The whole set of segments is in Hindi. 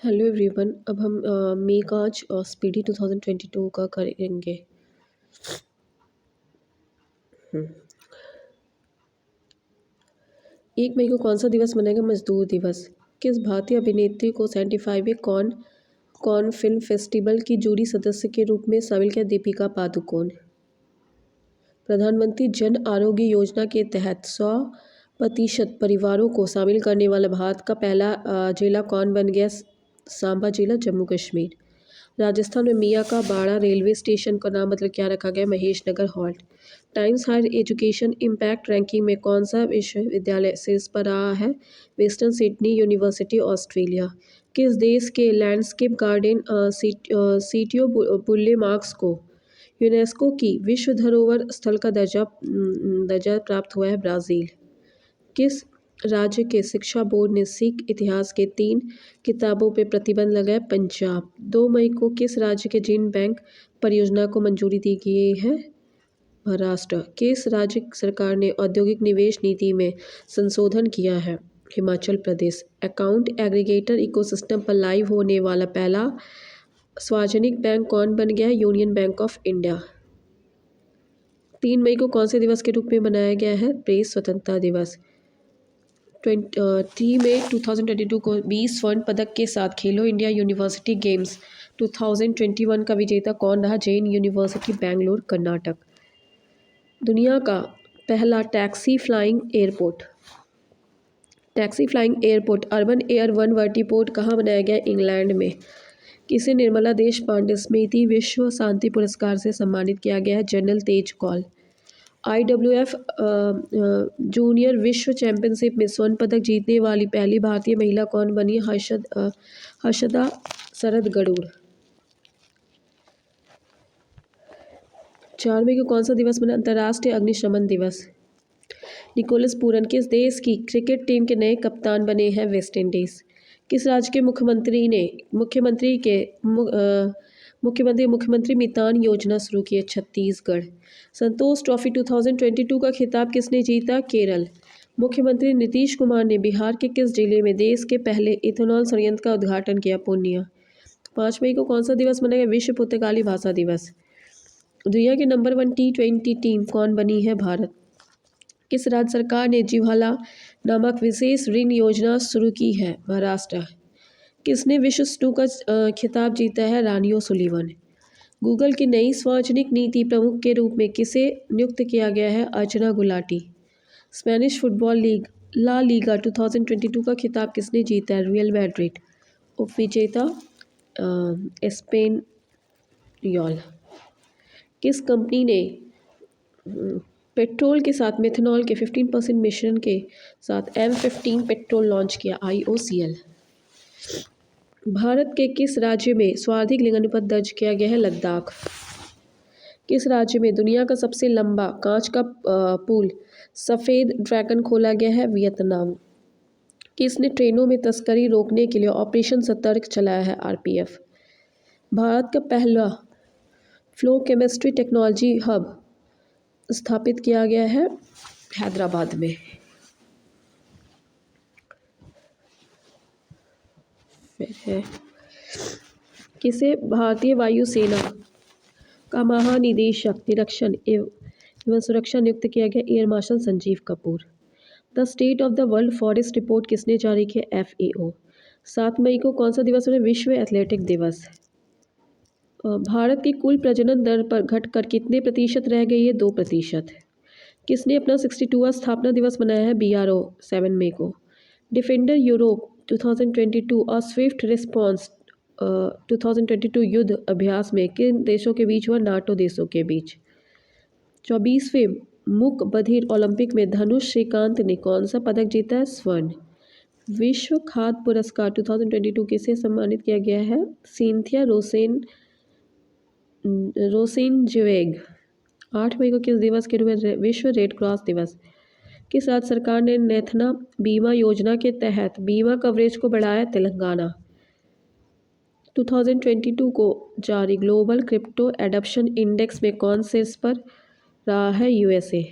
Hello everyone. अब हम मेक आज स्पीडी 2022 का करेंगे। हम्म, 1 मई को कौन सा दिवस मनाएगा? मजदूर दिवस। किस भारतीय अभिनेत्री को 75वें कॉन फिल्म फेस्टिवल की जूरी सदस्य के रूप में शामिल किया? दीपिका पादुकोण। प्रधानमंत्री जन आरोग्य योजना के तहत 100% परिवारों को शामिल करने वाला भारत का पहला जिला कौन बन गया? सांबा जिला, जम्मू कश्मीर। राजस्थान में मियाँ का बाड़ा रेलवे स्टेशन का नाम मतलब क्या रखा गया? Mahesh Nagar halt. Times Higher Education impact ranking में कौन सा विश्वविद्यालय शीर्ष पर रहा है? Western Sydney University, Australia. किस देश के landscape garden Sitio Burle Marx को यूनेस्को की विश्व धरोहर स्थल का दर्जा प्राप्त हुआ है? ब्राज़ील। किस राज्य के शिक्षा बोर्ड ने सिख इतिहास के 3 किताबों पर प्रतिबंध लगाया? पंजाब। 2 मई को किस राज्य के जीन बैंक परियोजना को मंजूरी दी गई है? महाराष्ट्र। किस राज्य सरकार ने औद्योगिक निवेश नीति में संशोधन किया है? Himachal Pradesh. Account aggregator ecosystem पर लाइव होने वाला पहला सार्वजनिक बैंक कौन बन गया है? Union bank of India. 3 मई को कौन से दिवस के रूप में मनाया गया है? प्रेस स्वतंत्रता दिवस। 3 मई 2022 को 20 स्वर्ण पदक के साथ खेलो इंडिया यूनिवर्सिटी गेम्स 2021 का विजेता कौन रहा? जैन यूनिवर्सिटी, बेंगलुरु, कर्नाटक। दुनिया का पहला taxi flying airport Urban Air One vertiport कहाँ बनाया गया? इंग्लैंड में। किसे निर्मला देश पांडे स्मृति विश्व शांति पुरस्कार से सम्मानित किया गया है? जनरल तेज कौल। IWF जूनियर विश्व चैंपियनशिप में स्वर्ण पदक जीतने वाली पहली भारतीय महिला कौन बनी? हर्षदा शरद गरुड़। 4 मई को कौन सा दिवस मना? अंतर्राष्ट्रीय अग्निशमन दिवस। निकोलस पूरन किस देश की क्रिकेट टीम के नए कप्तान बने हैं? West Indies. किस राज्य के मुख्यमंत्री मितान योजना शुरू की है? छत्तीसगढ़। संतोष ट्रॉफी 2022 का खिताब किसने जीता? केरल। मुख्यमंत्री नीतीश कुमार ने बिहार के किस जिले में देश के पहले इथेनॉल संयंत्र का उद्घाटन किया? पूर्णिया। 5 मई को कौन सा दिवस मनाएगा? विश्व पुर्तगाली भाषा दिवस। दुनिया के नंबर 1 T20 टीम कौन बनी है? भारत। किस राज्य सरकार ने जिह्वाला नामक विशेष ऋण योजना शुरू की है? महाराष्ट्र। किसने विश्व स्नूकर खिताब जीता है? रानी ओसुलिवन। गूगल की नई सार्वजनिक नीति प्रमुख के रूप में किसे नियुक्त किया गया है? Archana Gulati. Spanish football league La Liga 2022 का खिताब किसने जीता है? Real Madrid. उपविजेता एस्पेनियोल। किस कंपनी ने पेट्रोल के साथ मेथनॉल के 15% मिश्रण के साथ M15 पेट्रोल लॉन्च किया? IOCL। भारत के किस राज्य में सर्वाधिक लिंगानुपात दर्ज किया गया है? लद्दाख। किस राज्य में दुनिया का सबसे लंबा कांच का पुल सफ़ेद ड्रैगन खोला गया है? वियतनाम। किसने ट्रेनों में तस्करी रोकने के लिए ऑपरेशन सतर्क चलाया है? RPF। भारत का पहला फ्लो केमिस्ट्री टेक्नोलॉजी हब स्थापित किया गया है हैदराबाद में। फिर है किसे भारतीय वायुसेना का महानिदेशक निरीक्षण एवं सुरक्षा नियुक्त किया गया? Air marshal Sanjeev Kapoor. The state of the world forest report किसने जारी किया? FAO। 7 मई को कौन सा दिवस है? विश्व एथलेटिक दिवस। भारत की कुल प्रजनन दर पर घटकर कितने प्रतिशत रह गई है? 2%। किसने अपना 62वां स्थापना दिवस मनाया है? BRO 7 मई को। डिफेंडर यूरोप 2022 और स्विफ्ट रिस्पॉन्स 2022 युद्ध अभ्यास में किन देशों के बीच हुआ? नाटो देशों के बीच। 24वें मूक बधिर ओलंपिक में धनुष श्रीकांत ने कौन सा पदक जीता है? स्वर्ण। विश्व खाद्य पुरस्कार 2022 किसे सम्मानित किया गया है? सिंथिया रोसेनजेवेग। 8 मई को किस दिवस के रूप में विश्व रेड क्रॉस दिवस? किस राज्य सरकार ने नेथना बीमा योजना के तहत बीमा कवरेज को बढ़ाया? तेलंगाना। 2022 को जारी ग्लोबल क्रिप्टो एडॉप्शन इंडेक्स में कौन शीर्ष पर रहा है? USA।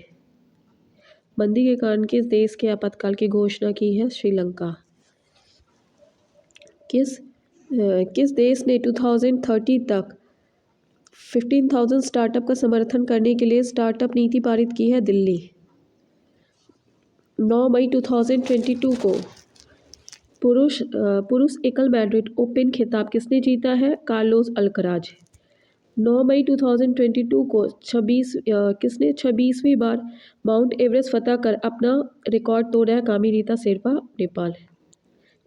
मंदी के कारण किस देश के आपातकाल की घोषणा की है? श्रीलंका। किस किस देश ने 2030 तक 15,000 स्टार्टअप का समर्थन करने के लिए स्टार्टअप नीति पारित की है? दिल्ली। 9 मई 2022 को पुरुष एकल मैड्रिड ओपन खिताब किसने जीता है? Carlos Alcaraz. 9 मई 2022 को किसने 26वीं बार माउंट एवरेस्ट फतह कर अपना रिकॉर्ड तोड़ा है? कामिरीता शेरपा, नेपाल।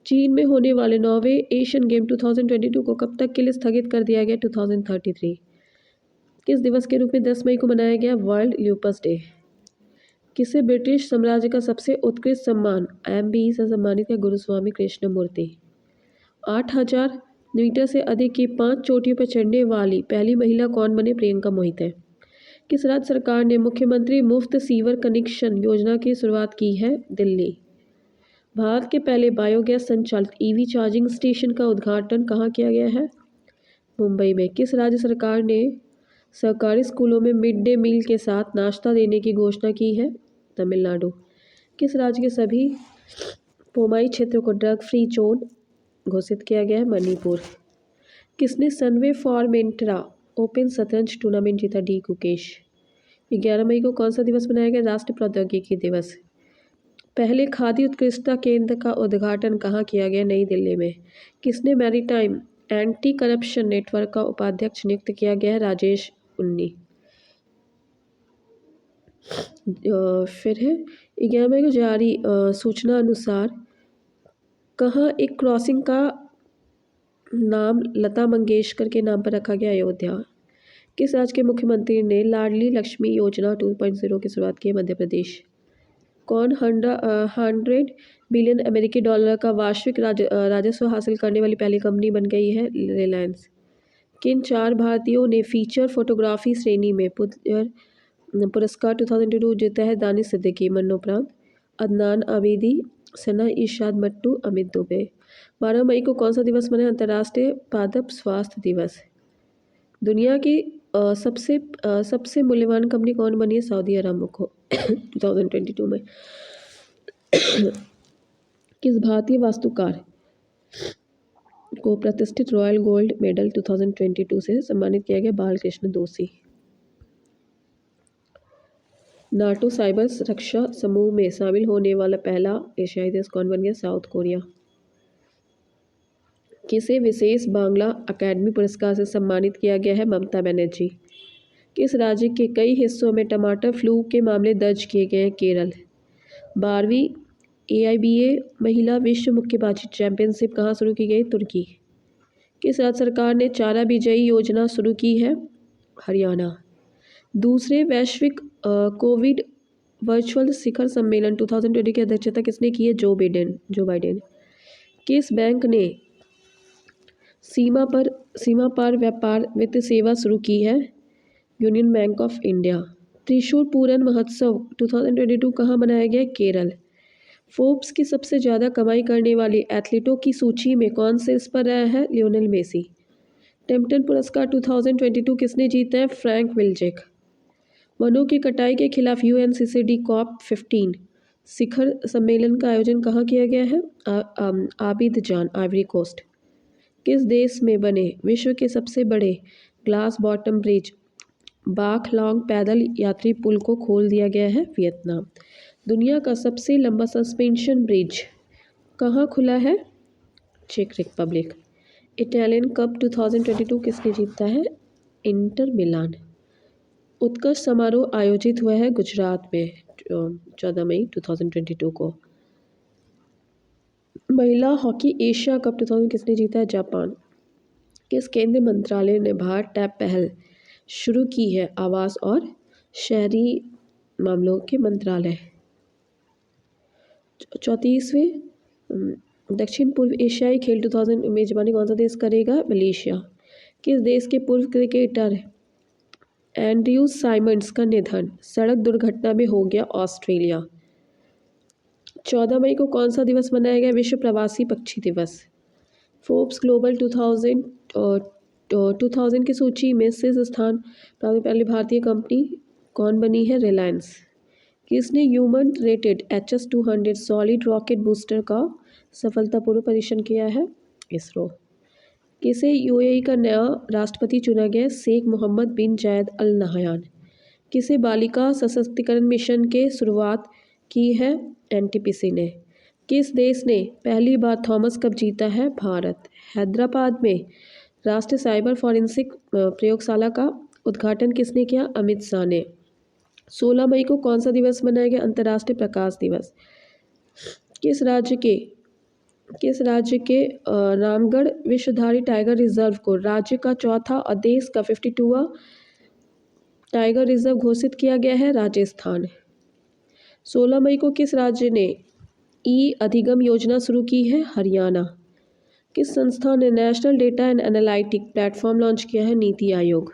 चीन में होने वाले 9वें एशियन गेम 2022 को कब तक के लिए स्थगित कर दिया गया? 2033। किस दिवस के रूप में 10 मई को मनाया गया? World lupus day. किसे ब्रिटिश साम्राज्य का सबसे उत्कृष्ट सम्मान MBE से सम्मानित है? गुरुस्वामी कृष्णमूर्ति। 8,000 मीटर से अधिक की 5 चोटियों पर चढ़ने वाली पहली महिला कौन बने? प्रियंका मोहिते। किस राज्य सरकार ने मुख्यमंत्री मुफ्त सीवर कनेक्शन योजना की शुरुआत की है? दिल्ली। भारत के पहले बायोगैस संचालित EV चार्जिंग स्टेशन का उद्घाटन कहाँ किया गया है? मुंबई में। किस राज्य सरकार ने सरकारी स्कूलों में मिड डे मील के साथ नाश्ता देने की घोषणा की है? तमिलनाडु। किस राज्य के सभी पोमाई क्षेत्रों को ड्रग फ्री जोन घोषित किया गया है? मणिपुर। किसने सनवे फॉर्मेंटेरा ओपन शतरंज टूर्नामेंट जीता? डी गुकेश। 11 मई को कौन सा दिवस मनाया गया? राष्ट्रीय प्रौद्योगिकी दिवस। पहले खादी उत्कृष्टता केंद्र का उद्घाटन कहाँ किया गया? नई दिल्ली में। किसने मैरीटाइम एंटी करप्शन नेटवर्क का उपाध्यक्ष नियुक्त किया गया है? राजेश उन्नी। फिर है 11 मई को जारी सूचना अनुसार कहाँ एक क्रॉसिंग का नाम लता मंगेशकर के नाम पर रखा गया? अयोध्या। किस राज्य के मुख्यमंत्री ने लाडली लक्ष्मी योजना 2.0 की शुरुआत की है? मध्य प्रदेश। कौन 100 बिलियन अमेरिकी डॉलर का वार्षिक राजस्व हासिल करने वाली पहली कंपनी बन गई है? रिलायंस। किन 4 भारतीयों ने फीचर फोटोग्राफी श्रेणी में पुरस्कार 2022 जीता है? दानिश सिद्दीकी मरणोपरांत, अदनान आबिदी, सना इरशाद मट्टू, अमित दुबे। 12 मई को कौन सा दिवस मनाया? अंतर्राष्ट्रीय पादप स्वास्थ्य दिवस। दुनिया की सबसे मूल्यवान कंपनी कौन बनी है? सऊदी अरामको 2022 में। किस भारतीय वास्तुकार को प्रतिष्ठित रॉयल गोल्ड मेडल 2022 से सम्मानित किया गया? बालकृष्ण दोषी। नाटो साइबर सुरक्षा समूह में शामिल होने वाला पहला एशियाई देश कौन बन गया? South Korea. किसे विशेष बांग्ला अकादमी पुरस्कार से सम्मानित किया गया है? ममता बनर्जी। किस राज्य के कई हिस्सों में टमाटर फ्लू के मामले दर्ज किए गए हैं? केरल। 12वीं AIBA महिला विश्व मुक्केबाजी चैंपियनशिप कहाँ शुरू की गई? तुर्की। किस राज्य सरकार ने चारा विजयी योजना शुरू की है? हरियाणा। दूसरे वैश्विक कोविड वर्चुअल शिखर सम्मेलन 2020 की अध्यक्षता किसने की है? Joe Biden. किस बैंक ने सीमा पार व्यापार वित्त सेवा शुरू की है? Union bank of India. त्रिशूल पूरन महोत्सव 2022 कहाँ मनाया गया? केरल। फोर्ब्स की सबसे ज़्यादा कमाई करने वाली एथलीटों की सूची में कौन शीर्ष पर रहा है? Lionel Messi. टेम्पटन पुरस्कार 2022 किसने जीता है? Frank Wilczek. वनों की कटाई के खिलाफ UNCCD COP15 शिखर सम्मेलन का आयोजन कहाँ किया गया है? Abidjan, Ivory Coast. किस देश में बने विश्व के सबसे बड़े glass bottom bridge Bach Long पैदल यात्री पुल को खोल दिया गया है? वियतनाम। दुनिया का सबसे लंबा सस्पेंशन ब्रिज कहाँ खुला है? Check Republic. इटालियन कप 2022 किसने जीता है? Inter Milan. उत्कर्ष समारोह आयोजित हुआ है गुजरात में 14 मई 2022 को। महिला हॉकी एशिया कप 2000 किसने जीता है? जापान। किस केंद्रीय मंत्रालय ने भारत टैब पहल शुरू की है? आवास और शहरी मामलों के मंत्रालय। 34वें दक्षिण पूर्व एशियाई खेल 2000 मेजबानी कौन सा देश करेगा? मलेशिया। किस देश के पूर्व क्रिकेटर एंड्रयू साइमंड्स का निधन सड़क दुर्घटना में हो गया? ऑस्ट्रेलिया। 14 मई को कौन सा दिवस मनाया गया? विश्व प्रवासी पक्षी दिवस। फोर्ब्स ग्लोबल 2000 की सूची में शीर्ष स्थान प्राप्त पहली भारतीय कंपनी कौन बनी है? रिलायंस। किसने human rated HS-200 solid rocket booster का सफलतापूर्वक परीक्षण किया है? इसरो। किसे यूएई का नया राष्ट्रपति चुना गया? शेख मोहम्मद बिन जायद अल नहयान। किसे बालिका सशक्तिकरण मिशन के शुरुआत की है? एनटीपीसी ने। किस देश ने पहली बार थॉमस कप जीता है? भारत। हैदराबाद में राष्ट्रीय साइबर फॉरेंसिक प्रयोगशाला का उद्घाटन किसने किया? अमित शाह ने। 16 मई को कौन सा दिवस मनाया गया? अंतर्राष्ट्रीय प्रकाश दिवस। किस राज्य के रामगढ़ विश्वधारी टाइगर रिजर्व को राज्य का चौथा और देश का 52वां टाइगर रिजर्व घोषित किया गया है? राजस्थान। 16 मई को किस राज्य ने ई अधिगम योजना शुरू की है? हरियाणा। किस संस्था ने national data and analytic platform launch किया है? नीति आयोग।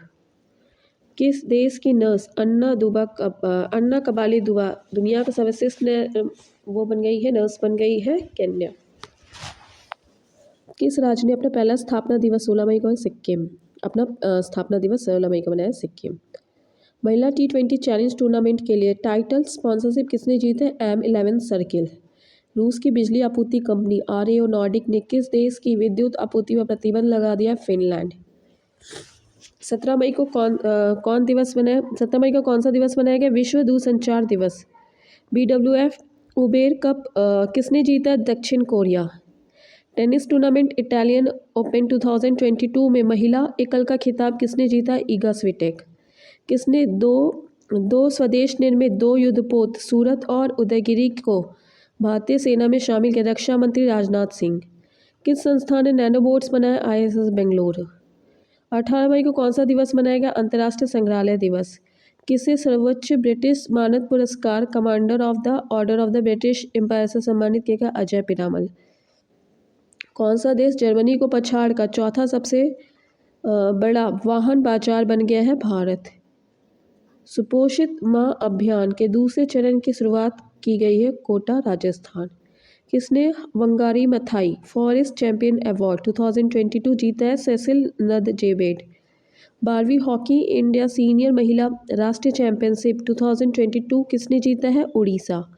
किस देश की नर्स अन्ना कबाली दुआ दुनिया का सर्वश्रेष्ठ नर्स बन गई है? केन्या। किस राज्य ने अपना पहला स्थापना दिवस 16 मई को है? सिक्किम। अपना स्थापना दिवस 16 मई को मनाया सिक्किम। महिला T20 चैलेंज टूर्नामेंट के लिए टाइटल स्पॉन्सरशिप किसने जीते? M11 circle. रूस की बिजली आपूर्ति कंपनी RAO नॉर्डिक ने किस देश की विद्युत आपूर्ति पर प्रतिबंध लगा दिया? फिनलैंड। 17 मई को कौन दिवस मनाया? 17 मई को कौन सा दिवस मनाया गया? विश्व दूरसंचार दिवस। BWF उबेर कप किसने जीता? दक्षिण Korea. Tennis tournament Italian open 2022 में महिला एकल का खिताब किसने जीता? ईगा स्विटेक। किसने दो स्वदेश निर्मित 2 युद्धपोत सूरत और उदयगिरी को भारतीय सेना में शामिल किया? रक्षा मंत्री राजनाथ सिंह। किस संस्थान ने नैनोबोट्स बनाया? ISS बेंगलुरु। 18 मई को कौन सा दिवस मनाया गया? अंतर्राष्ट्रीय संग्रहालय दिवस। किसे सर्वोच्च ब्रिटिश मानद पुरस्कार commander of the order of the British Empire से सम्मानित किया गया? अजय पिरामल। कौन सा देश जर्मनी को पछाड़कर चौथा सबसे बड़ा वाहन बाजार बन गया है? भारत। सुपोषित माँ अभियान के दूसरे चरण की शुरुआत की गई है? कोटा, राजस्थान। किसने Wangari Maathai forest champion award 2022 जीता है? सेसिल नदजेबेड। 12वीं हॉकी इंडिया सीनियर महिला राष्ट्रीय चैंपियनशिप 2022 किसने जीता है? उड़ीसा।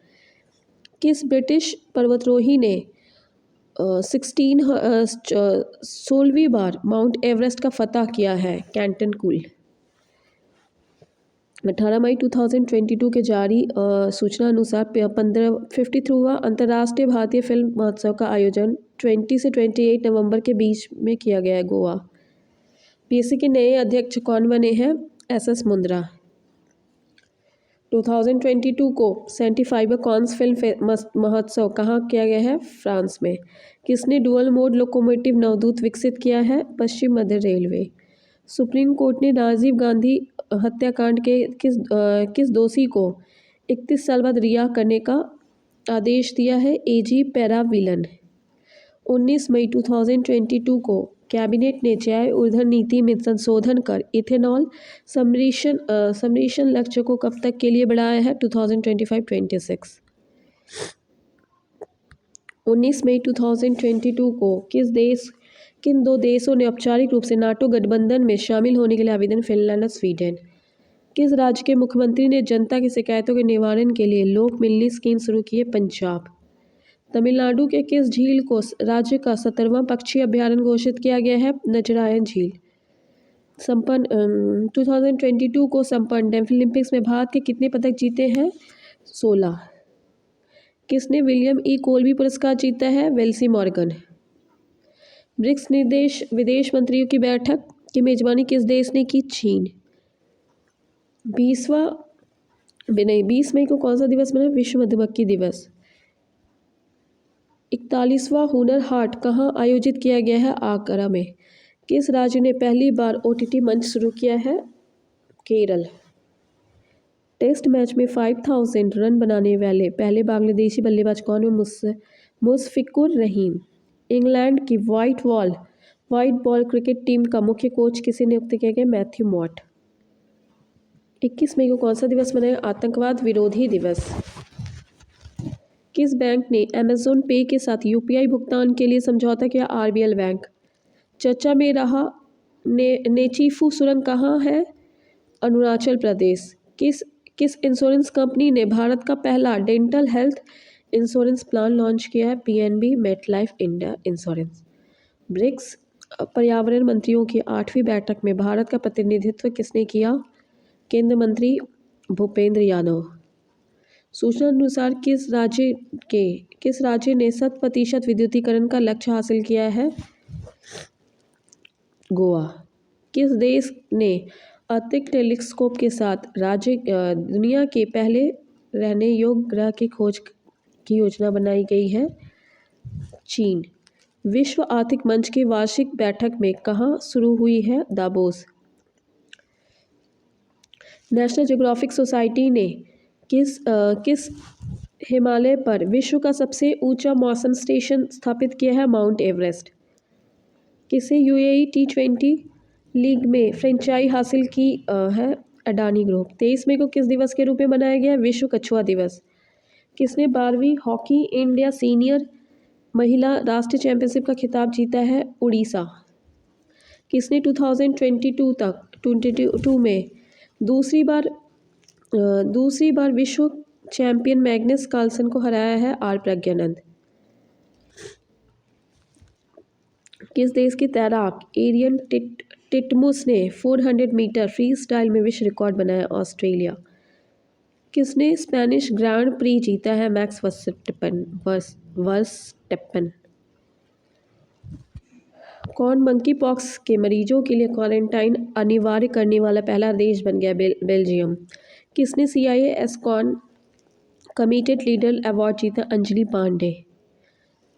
किस ब्रिटिश पर्वतारोही ने 16वीं बार माउंट एवरेस्ट का फतह किया है? Canton cool. 18 मई 2022 के जारी सूचना अनुसार 53वां अंतर्राष्ट्रीय भारतीय फिल्म महोत्सव का आयोजन 20 से 28 नवंबर के बीच में किया गया है, गोवा। PSC के नए अध्यक्ष कौन बने हैं? SS मुंद्रा। 2022 को 75वां कांस फिल्म महोत्सव कहाँ किया गया है? फ्रांस में। किसने डुअल मोड लोकोमोटिव नवदूत विकसित किया है? पश्चिम मध्य रेलवे। सुप्रीम कोर्ट ने राजीव गांधी हत्याकांड के किस दोषी को 31 साल बाद रिहा करने का आदेश दिया है? AG पैराविलन। 19 मई 2022 को कैबिनेट ने जैव ईंधन नीति में संशोधन कर इथेनॉल सम्मिश्रण लक्ष्य को कब तक के लिए बढ़ाया है? 2025-26। 19 मई 2022 को किन 2 देशों ने औपचारिक रूप से नाटो गठबंधन में शामिल होने के लिए आवेदन? फिनलैंड और स्वीडन। किस राज्य के मुख्यमंत्री ने जनता की शिकायतों के निवारण के लिए लोक मिलनी स्कीम शुरू की है? पंजाब। तमिलनाडु के किस झील को राज्य का 17वां पक्षी अभ्यारण्य घोषित किया गया है? नजरायन झील। 2022 को संपन्न डेफलिम्पिक्स में भारत के कितने पदक जीते हैं? 16। किसने विलियम E. कोलबी पुरस्कार जीता है? Wellesley Morgan. ब्रिक्स विदेश मंत्रियों की बैठक की मेजबानी किस देश ने की? चीन। 20 मई को कौन सा दिवस मनाया? विश्व मधुमक्खी दिवस। 41वां हुनर हाट कहाँ आयोजित किया गया है? आगरा में। किस राज्य ने पहली बार OTT मंच शुरू किया है? केरल। टेस्ट मैच में 5000 रन बनाने वाले पहले बांग्लादेशी बल्लेबाज कौन है? मुशफिकुर रहीम। इंग्लैंड की वाइट बॉल क्रिकेट टीम का मुख्य कोच किसे नियुक्त किया गया? Matthew Mott. 21 मई को कौन सा दिवस मनाया? आतंकवाद विरोधी दिवस। किस बैंक ने अमेज़न पे के साथ UPI भुगतान के लिए समझौता किया? RBL bank. चर्चा में रहा नेचीफू सुरंग कहाँ है? अरुणाचल प्रदेश। किस इंश्योरेंस कंपनी ने भारत का पहला dental health insurance plan launch किया है? PNB MetLife India insurance. BRICS पर्यावरण मंत्रियों की 8वीं बैठक में भारत का प्रतिनिधित्व किसने किया? केंद्रीय मंत्री भूपेंद्र यादव। सूचना अनुसार किस राज्य ने 100% विद्युतीकरण का लक्ष्य हासिल किया है? गोवा। किस देश ने अंतरिक्ष टेलीस्कोप के साथ दुनिया के पहले रहने योग्य ग्रह की खोज की योजना बनाई गई है? चीन। विश्व आर्थिक मंच की वार्षिक बैठक में कहाँ शुरू हुई है? दावोस। नेशनल ज्योग्राफिक सोसाइटी ने किस हिमालय पर विश्व का सबसे ऊंचा मौसम स्टेशन स्थापित किया है? Mount Everest. किसे यूएई T20 लीग में फ्रेंचाइजी हासिल की है? अडानी ग्रुप। 23 मई को किस दिवस के रूप में मनाया गया? विश्व कछुआ दिवस। किसने 12वीं हॉकी इंडिया सीनियर महिला राष्ट्रीय चैंपियनशिप का खिताब जीता है? उड़ीसा। किसने 2022 में दूसरी बार विश्व चैंपियन मैग्नस कार्लसन को हराया है? आर प्रज्ञानंद। किस देश के तैराक एरियन टिटमुस ने 400 मीटर फ्री स्टाइल में विश्व रिकॉर्ड बनाया? ऑस्ट्रेलिया। किसने स्पेनिश ग्रांड प्री जीता है? Max Verstappen. कौन मंकी पॉक्स के मरीजों के लिए क्वारंटाइन अनिवार्य करने वाला पहला देश बन गया? बेल्जियम। किसने CIA एस्कॉन कमिटेड लीडर अवार्ड जीता? अंजलि पांडे।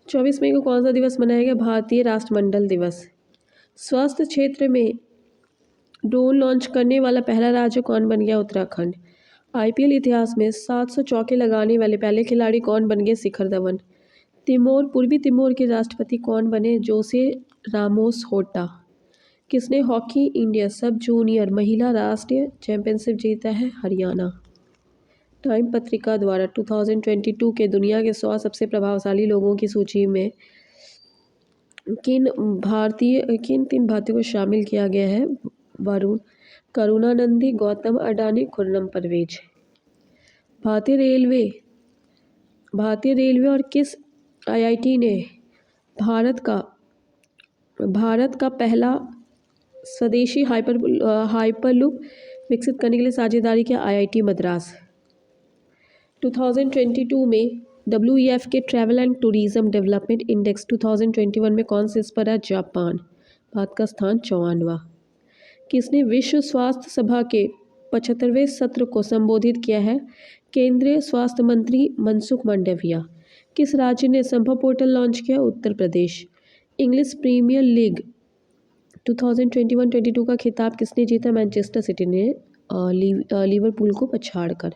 24 मई को कौन सा दिवस मनाया गया? भारतीय राष्ट्रमंडल दिवस। स्वास्थ्य क्षेत्र में ड्रोन लॉन्च करने वाला पहला राज्य कौन बन गया? उत्तराखंड। IPL इतिहास में 700 चौके लगाने वाले पहले खिलाड़ी कौन बन गए? शिखर धवन। पूर्वी तिमोर के राष्ट्रपति कौन बने? जोसे रामोस होर्टा। किसने हॉकी इंडिया सब जूनियर महिला राष्ट्रीय चैंपियनशिप जीता है? हरियाणा। टाइम पत्रिका द्वारा 2022 के दुनिया के 100 सबसे प्रभावशाली लोगों की सूची में किन 3 भारतीयों को शामिल किया गया है? वरुण करुणानंदी, गौतम अडानी, खुर्रम परवेज। भारतीय रेलवे और किस IIT ने भारत का पहला स्वदेशी हाइपरलूप विकसित करने के लिए साझेदारी किया? IIT मद्रास। 2022 में WEF के travel and tourism development index 2021 में कौन से पर है? जापान। भारत का स्थान 54वां। किसने विश्व स्वास्थ्य सभा के 75वें सत्र को संबोधित किया है? केंद्रीय स्वास्थ्य मंत्री मनसुख मांडविया। किस राज्य ने संभव पोर्टल लॉन्च किया? Uttar Pradesh. English premiere league 2021-22 का खिताब किसने जीता? मैनचेस्टर सिटी ने लिवरपूल को पछाड़कर।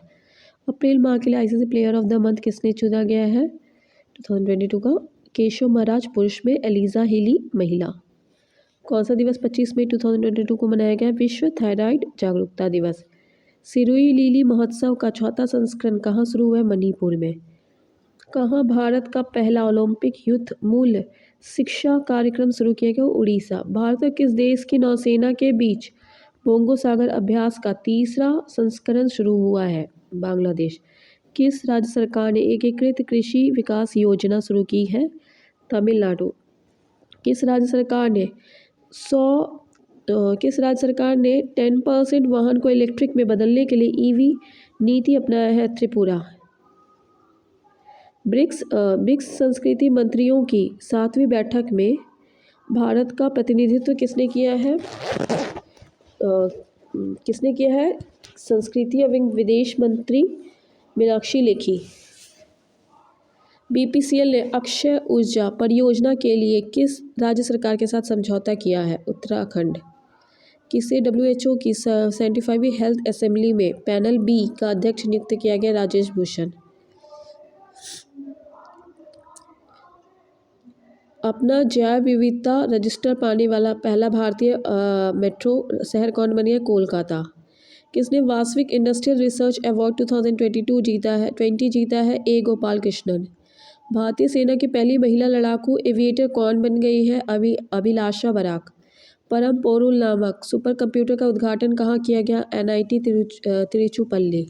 अप्रैल माह के लिए ICC player of the month किसने चुना गया है? 2022 का केशव महाराज पुरुष में, एलिजा हीली महिला। कौन सा दिवस 25 मई 2022 को मनाया गया? विश्व थायराइड जागरूकता दिवस। सिरोही लीली महोत्सव का 4था संस्करण कहाँ शुरू हुआ है? मणिपुर में। कहाँ भारत का पहला ओलंपिक युद्ध मूल्य शिक्षा कार्यक्रम शुरू किया गया? उड़ीसा। भारत और किस देश की नौसेना के बीच बोंगो सागर अभ्यास का 3रा संस्करण शुरू हुआ है? बांग्लादेश। किस राज्य सरकार ने एकीकृत कृषि विकास योजना शुरू की है? तमिलनाडु। किस राज्य सरकार ने 10% वाहन को इलेक्ट्रिक में बदलने के लिए EV नीति अपनाया है? त्रिपुरा। ब्रिक्स संस्कृति मंत्रियों की 7वीं बैठक में भारत का प्रतिनिधित्व किसने किया है? संस्कृति एवं विदेश मंत्री मीनाक्षी लेखी। BPCL ने अक्षय ऊर्जा परियोजना के लिए किस राज्य सरकार के साथ समझौता किया है? उत्तराखंड। किसे WHO की 75वीं हेल्थ असेंबली में पैनल B का अध्यक्ष नियुक्त किया गया? राजेश भूषण। अपना जैव विविधता रजिस्टर पाने वाला पहला भारतीय मेट्रो शहर कौन बन गया? कोलकाता। किसने वास्तविक इंडस्ट्रियल रिसर्च अवार्ड 2022 जीता है? A गोपाल कृष्णन। भारतीय सेना की पहली महिला लड़ाकू एविएटर कौन बन गई है? अभिलाषा बराक। परम पोरुल नामक सुपर कंप्यूटर का उद्घाटन कहाँ किया गया? NIT तिरुचिरापल्ली।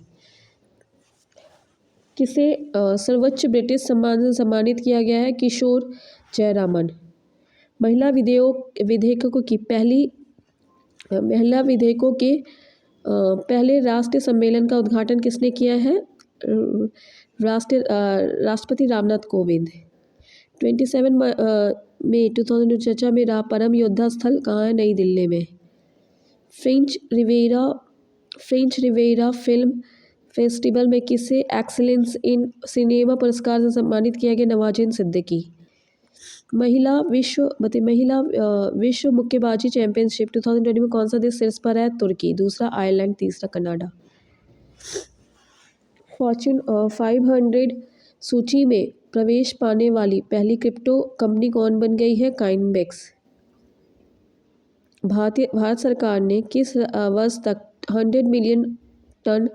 किसे सर्वोच्च ब्रिटिश सम्मान से सम्मानित किया गया है? किशोर जयरामन। महिला विधेयकों के पहले राष्ट्रीय सम्मेलन का उद्घाटन किसने किया है? राष्ट्रपति रामनाथ कोविंद। 27 मई 2002 चर्चा में रहा परम योद्धा स्थल कहाँ है? नई दिल्ली में। फ्रेंच रिवेरा फिल्म फेस्टिवल में किसे एक्सीलेंस इन सिनेमा पुरस्कार से सम्मानित किया गया? नवाजुद्दीन सिद्दीकी। महिला विश्व मुक्केबाजी चैंपियनशिप 2020 में कौन सा देश शीर्ष पर है? तुर्की। दूसरा आयरलैंड, तीसरा कनाडा। फॉर्च्यून 500 सूची में प्रवेश पाने वाली पहली क्रिप्टो कंपनी कौन बन गई है? कॉइनबेक्स। भारत सरकार ने किस वर्ष तक 100 मिलियन टन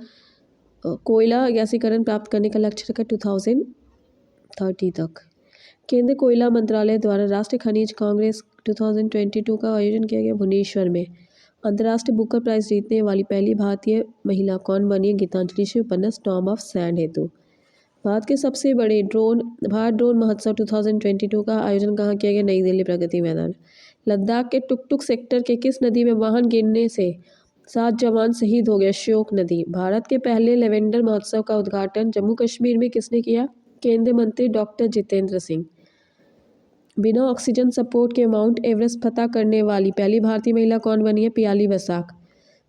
कोयला गैसीकरण प्राप्त करने का लक्ष्य रखा? 2030 तक। केंद्रीय कोयला मंत्रालय द्वारा राष्ट्रीय खनिज कांग्रेस 2022 का आयोजन किया गया भुवनेश्वर में। अंतर्राष्ट्रीय बुकर प्राइज जीतने वाली पहली भारतीय महिला कौन बनी है? गीतांजलि श्री उपन्यास टॉम ऑफ सैंड हेतु। भारत के सबसे बड़े भारत ड्रोन महोत्सव 2022 का आयोजन कहाँ किया गया? नई दिल्ली प्रगति मैदान। लद्दाख के टुकटुक सेक्टर के किस नदी में वाहन गिरने से 7 जवान शहीद हो गए? श्योक नदी। भारत के पहले लेवेंडर महोत्सव का उद्घाटन जम्मू कश्मीर में किसने किया? केंद्रीय मंत्री डॉक्टर जितेंद्र सिंह। बिना ऑक्सीजन सपोर्ट के माउंट एवरेस्ट फतह करने वाली पहली भारतीय महिला कौन बनी है? पियाली वसाक।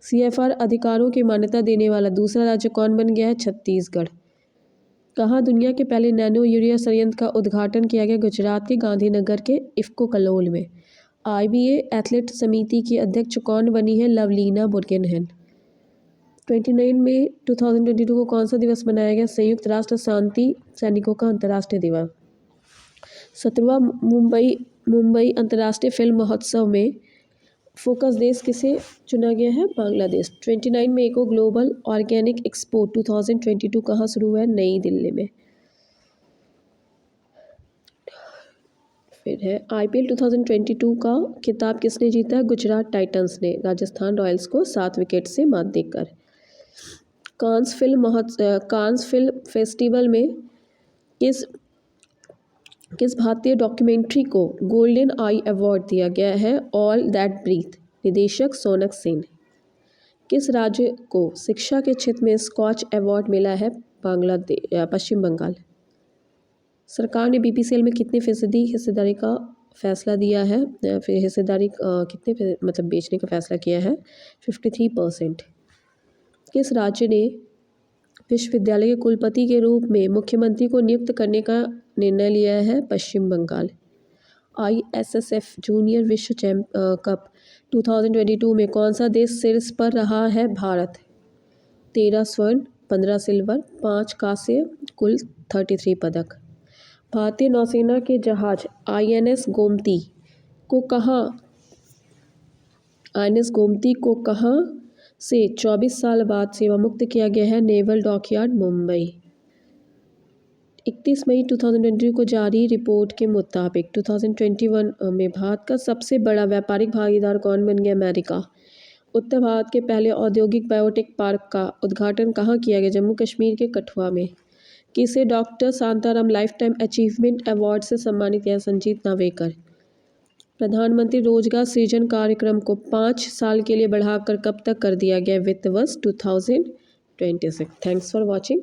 CFR अधिकारों की मान्यता देने वाला दूसरा राज्य कौन बन गया है? छत्तीसगढ़। कहाँ दुनिया के पहले नैनो यूरिया संयंत्र का उद्घाटन किया गया? गुजरात के गांधीनगर के इफ्को कलोल में। IBA एथलेट समिति की अध्यक्ष कौन बनी है? लवलीना बुरगेनहेन। 29 मई 2022 को कौन सा दिवस मनाया गया? संयुक्त राष्ट्र शांति सैनिकों का अंतर्राष्ट्रीय दिवस। 17वां मुंबई अंतर्राष्ट्रीय फिल्म महोत्सव में फोकस देश किसे चुना गया है? बांग्लादेश। 29 मई को ग्लोबल ऑर्गेनिक एक्सपो 2022 कहाँ शुरू हुआ है? नई दिल्ली में। फिर है IPL 2022 का खिताब किसने जीता? गुजरात टाइटंस ने राजस्थान रॉयल्स को 7 विकेट से मात देकर। कांस फिल्म फेस्टिवल में किस भारतीय डॉक्यूमेंट्री को गोल्डन आई अवार्ड दिया गया है? All that breathes. निदेशक सोनक सेन। किस राज्य को शिक्षा के क्षेत्र में स्कॉच अवार्ड मिला है? पश्चिम बंगाल। सरकार ने BPCL में कितने फीसदी हिस्सेदारी का फैसला दिया है? फिर हिस्सेदारी कितने बेचने का फैसला किया है? 53%। किस राज्य ने विश्वविद्यालय के कुलपति के रूप में मुख्यमंत्री को नियुक्त करने का निर्णय लिया है? पश्चिम बंगाल। ISSF जूनियर विश्व कप 2022 में कौन सा देश शीर्ष पर रहा है? भारत। 13 स्वर्ण, 15 सिल्वर, 5 कांस्य, कुल 33 पदक। भारतीय नौसेना के जहाज INS गोमती को कहाँ से 24 साल बाद सेवा मुक्त किया गया है? Naval dockyard, Mumbai. 31 मई 2022 को जारी रिपोर्ट के मुताबिक 2021 में भारत का सबसे बड़ा व्यापारिक भागीदार कौन बन गया? अमेरिका। उत्तर भारत के पहले औद्योगिक बायोटेक पार्क का उद्घाटन कहाँ किया गया? जम्मू कश्मीर के कठुआ में। किसे doctor Shantaram life time achievement award से सम्मानित किया? संजीत नावेकर। प्रधानमंत्री रोजगार सृजन कार्यक्रम को 5 साल के लिए बढ़ाकर कब तक कर दिया गया? वित्त वर्ष 2026। Thanks for watching.